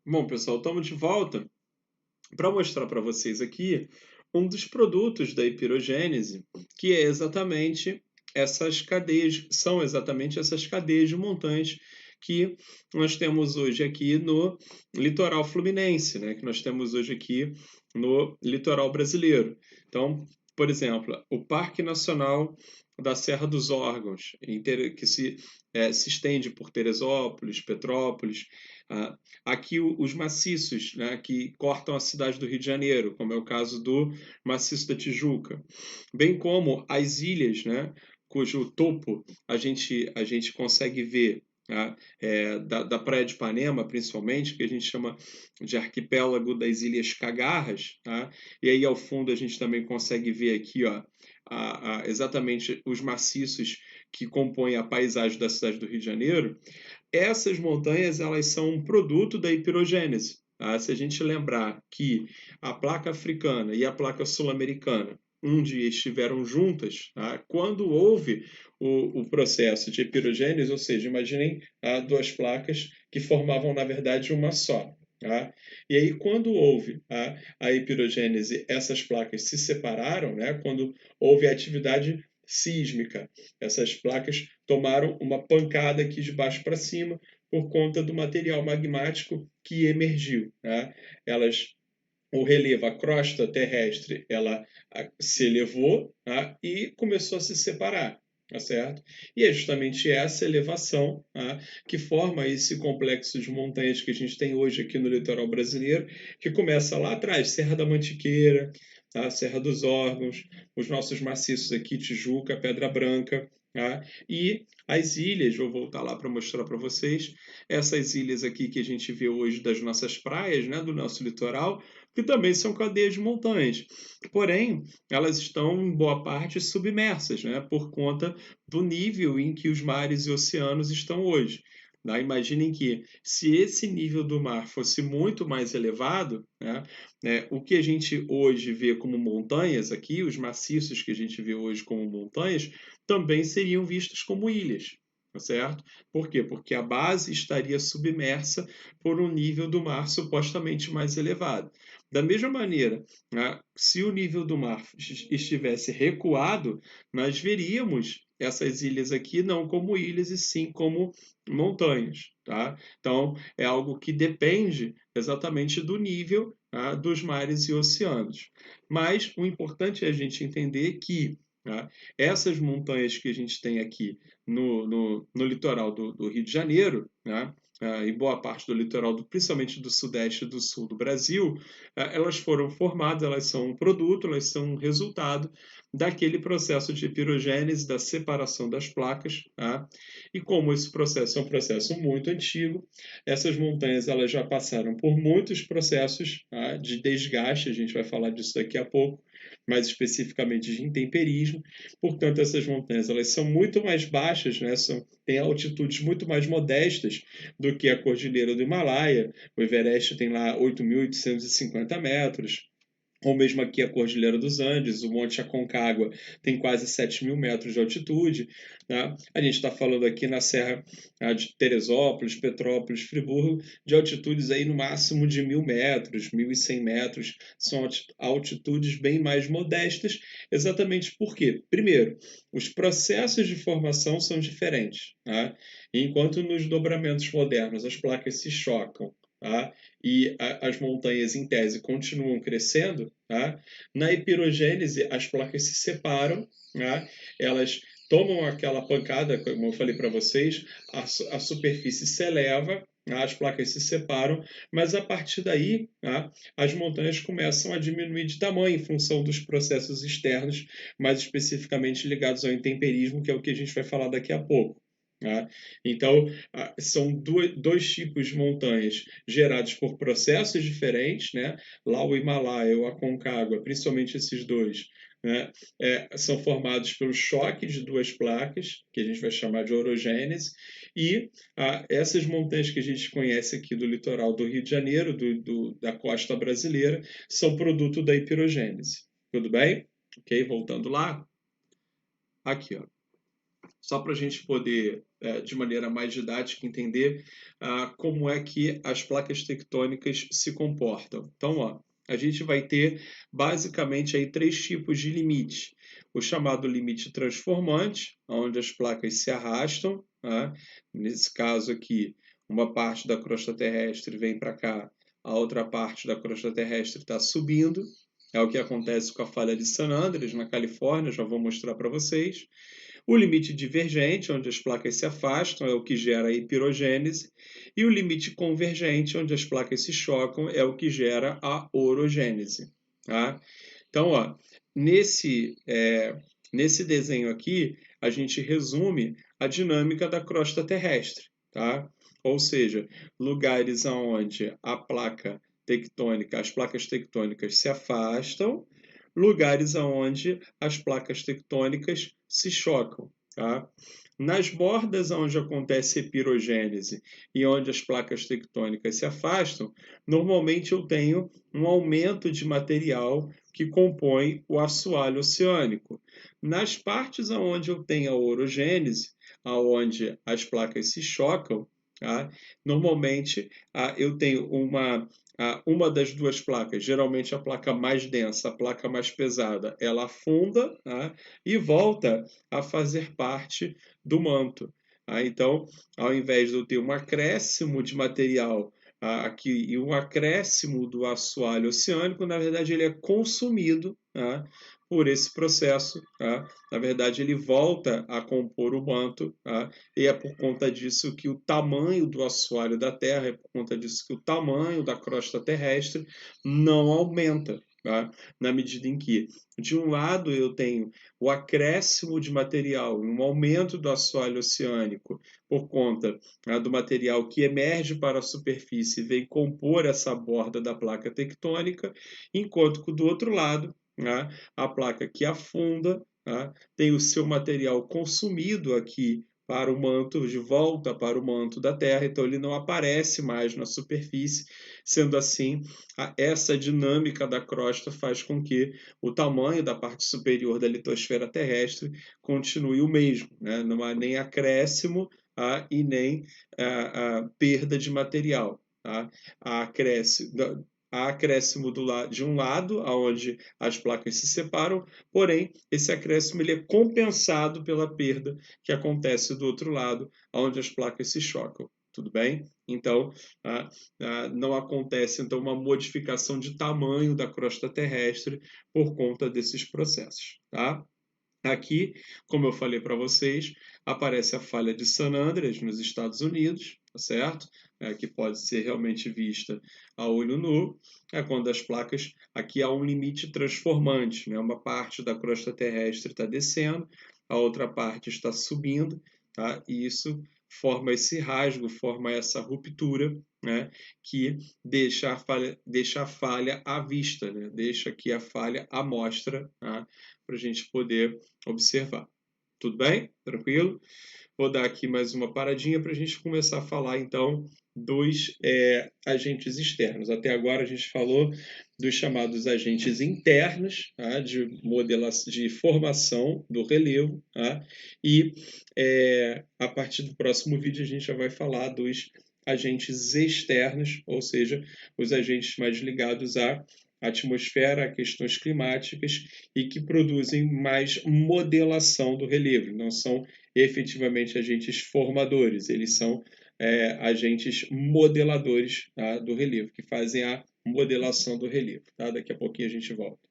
Bom, pessoal, estamos de volta para mostrar para vocês aqui um dos produtos da hipirogênese, que é exatamente essas cadeias, são exatamente essas cadeias de montanhas que nós temos hoje aqui no litoral fluminense, né? Que nós temos hoje aqui no litoral brasileiro. Então, por exemplo, o Parque Nacional da Serra dos Órgãos, que se estende por Teresópolis, Petrópolis, ah, aqui os maciços, né, que cortam a cidade do Rio de Janeiro, como é o caso do maciço da Tijuca, bem como as ilhas, né, cujo topo a gente consegue ver, tá, da Praia de Ipanema, principalmente, que a gente chama de arquipélago das Ilhas Cagarras, tá? E aí ao fundo a gente também consegue ver aqui, ó, exatamente os maciços que compõem a paisagem da cidade do Rio de Janeiro. Essas montanhas elas são um produto da hipirogênese. Tá? Se a gente lembrar que a placa africana e a placa sul-americana um dia estiveram juntas, tá? Quando houve o processo de hipirogênese, ou seja, imaginem duas placas que formavam, na verdade, uma só. Tá? E aí, quando houve a hipirogênese, essas placas se separaram, né? Quando houve a atividade sísmica, essas placas tomaram uma pancada aqui de baixo para cima por conta do material magmático que emergiu. Né? Elas, o relevo, a crosta terrestre, ela se elevou, tá? E começou a se separar. Tá certo? E é justamente essa elevação, tá, que forma esse complexo de montanhas que a gente tem hoje aqui no litoral brasileiro, que começa lá atrás, Serra da Mantiqueira, tá, Serra dos Órgãos, os nossos maciços aqui, Tijuca, Pedra Branca, tá, e as ilhas, vou voltar lá para mostrar para vocês, essas ilhas aqui que a gente vê hoje das nossas praias, né, do nosso litoral, que também são cadeias de montanhas. Porém, elas estão em boa parte submersas, né, por conta do nível em que os mares e oceanos estão hoje. Né? Imaginem que, se esse nível do mar fosse muito mais elevado, o que a gente hoje vê como montanhas aqui, os maciços que a gente vê hoje como montanhas, também seriam vistos como ilhas. Tá certo? Por quê? Porque a base estaria submersa por um nível do mar supostamente mais elevado. Da mesma maneira, né, se o nível do mar estivesse recuado, nós veríamos essas ilhas aqui não como ilhas e sim como montanhas. Tá? Então, é algo que depende exatamente do nível, tá, dos mares e oceanos. Mas o importante é a gente entender que, tá, essas montanhas que a gente tem aqui no litoral do Rio de Janeiro, né, em boa parte do litoral, principalmente do sudeste e do sul do Brasil, elas foram formadas, elas são um produto, elas são um resultado daquele processo de pirogênese, da separação das placas. Tá? E como esse processo é um processo muito antigo, essas montanhas elas já passaram por muitos processos, tá, de desgaste, a gente vai falar disso daqui a pouco, mais especificamente de intemperismo. Portanto, essas montanhas elas são muito mais baixas, né? Têm altitudes muito mais modestas do que a Cordilheira do Himalaia. O Everest tem lá 8.850 metros, ou mesmo aqui a Cordilheira dos Andes, o Monte Aconcagua tem quase 7.000 metros de altitude. Né? A gente está falando aqui na Serra de Teresópolis, Petrópolis, Friburgo, de altitudes aí no máximo de 1.000 metros, 1.100 metros. São altitudes bem mais modestas, exatamente porque, primeiro, os processos de formação são diferentes. Tá? Enquanto nos dobramentos modernos as placas se chocam, tá? E as montanhas, em tese, continuam crescendo, tá? Na hipirogênese, as placas se separam, tá? Elas tomam aquela pancada, como eu falei para vocês, a superfície se eleva, tá? As placas se separam, mas a partir daí, tá? As montanhas começam a diminuir de tamanho em função dos processos externos, mais especificamente ligados ao intemperismo, que é o que a gente vai falar daqui a pouco. Tá? Então, são dois tipos de montanhas gerados por processos diferentes, né? Lá o Himalaia, o Aconcagua, principalmente esses dois, né? São formados pelo choque de duas placas, que a gente vai chamar de orogênese, e essas montanhas que a gente conhece aqui do litoral do Rio de Janeiro, da costa brasileira, são produto da hipirogênese. Tudo bem? Ok, voltando lá. Aqui, ó. só para a gente poder, de maneira mais didática, entender como é que as placas tectônicas se comportam. Então, ó, a gente vai ter basicamente aí 3 tipos de limite. O chamado limite transformante, onde as placas se arrastam, tá? Nesse caso aqui, uma parte da crosta terrestre vem para cá, a outra parte da crosta terrestre está subindo. É o que acontece com a falha de San Andreas, na Califórnia, já vou mostrar para vocês. O limite divergente, onde as placas se afastam, é o que gera a hipirogênese. E o limite convergente, onde as placas se chocam, é o que gera a orogênese. Tá? Então, ó, nesse desenho aqui, a gente resume a dinâmica da crosta terrestre. Tá? Ou seja, lugares onde a placa tectônica, as placas tectônicas se afastam, lugares onde as placas tectônicas se chocam. Tá? Nas bordas onde acontece epirogênese e onde as placas tectônicas se afastam, normalmente eu tenho um aumento de material que compõe o assoalho oceânico. Nas partes onde eu tenho a orogênese, onde as placas se chocam, tá? Normalmente eu tenho uma das duas placas, geralmente a placa mais densa, a placa mais pesada, ela afunda, tá? E volta a fazer parte do manto. Tá? Então, ao invés de eu ter um acréscimo de material aqui e um acréscimo do assoalho oceânico, na verdade ele é consumido, tá? Por esse processo. Tá? Na verdade, ele volta a compor o manto, tá? E é por conta disso que o tamanho do assoalho da Terra, é por conta disso que o tamanho da crosta terrestre não aumenta. Tá? Na medida em que, de um lado, eu tenho o acréscimo de material, um aumento do assoalho oceânico por conta do material que emerge para a superfície e vem compor essa borda da placa tectônica, enquanto que do outro lado, a placa que afunda, tem o seu material consumido aqui para o manto, de volta para o manto da Terra, então ele não aparece mais na superfície. Sendo assim, essa dinâmica da crosta faz com que o tamanho da parte superior da litosfera terrestre continue o mesmo, né? Não há nem acréscimo e nem perda de material. Tá? Há acréscimo de um lado, onde as placas se separam, porém, esse acréscimo ele é compensado pela perda que acontece do outro lado, onde as placas se chocam. Tudo bem? Então, não acontece então uma modificação de tamanho da crosta terrestre por conta desses processos. Tá? Aqui, como eu falei para vocês, aparece a falha de San Andreas nos Estados Unidos, tá certo? Que pode ser realmente vista a olho nu. É quando as placas, aqui há um limite transformante, né? Uma parte da crosta terrestre está descendo, a outra parte está subindo, tá? E isso forma esse rasgo, forma essa ruptura, né? Que deixa a falha à vista, né? Deixa aqui a falha à mostra, tá? Para a gente poder observar. Tudo bem? Tranquilo? Vou dar aqui mais uma paradinha para a gente começar a falar, então, dos agentes externos. Até agora a gente falou dos chamados agentes internos, tá? De formação do relevo, tá? E a partir do próximo vídeo a gente já vai falar dos agentes externos, ou seja, os agentes mais ligados à atmosfera, a questões climáticas e que produzem mais modelação do relevo. Não são efetivamente agentes formadores, eles são agentes modeladores, tá, do relevo, que fazem a modelação do relevo. Tá? Daqui a pouquinho a gente volta.